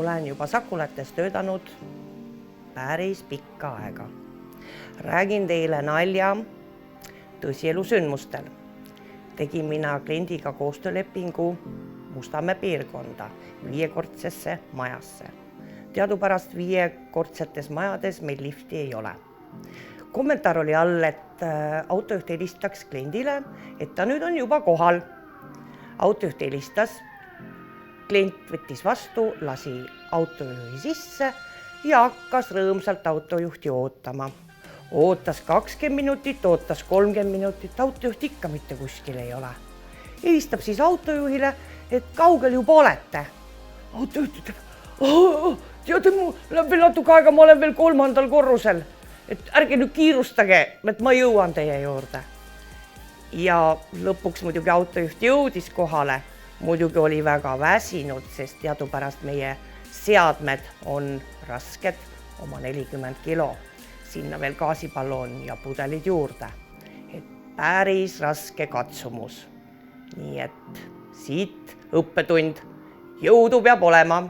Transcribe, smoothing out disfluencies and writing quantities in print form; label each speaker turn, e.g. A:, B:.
A: olen juba Sakulates töötanud päris pikka aega. Räägin teile nalja tõsielu sündmustel. Tegin mina kliendiga koostöölepingu Mustamäe piirkonda 5-kordsesse majasse. Teadupärast 5-kordsetes majades meil lifti ei ole. Kommentaar oli all, et autojuht helistaks kliendile, et ta nüüd on juba kohal. Autojuht helistas, klient võttis vastu, lasi autojuhi sisse ja hakkas rõõmsalt autojuhti ootama. Ootas 20 minutit, ootas 30 minutit, autojuht ikka mitte kuskil ei ole. Helistab siis autojuhile, et kaugel juba olete. Autojuht ütleb, teate, mul läheb veel natuke aega, ma olen veel 3. korrusel, et ärge nüüd kiirustage, et ma jõuan teie juurde. Ja lõpuks muidugi autojuht jõudis kohale, muidugi oli väga väsinud, sest teadupärast meie seadmed on rasked, oma 40 kilo, sinna veel gaasipallon ja pudelid juurde. Et päris raske katsumus. Nii et siit õppetund, jõudu peab olema.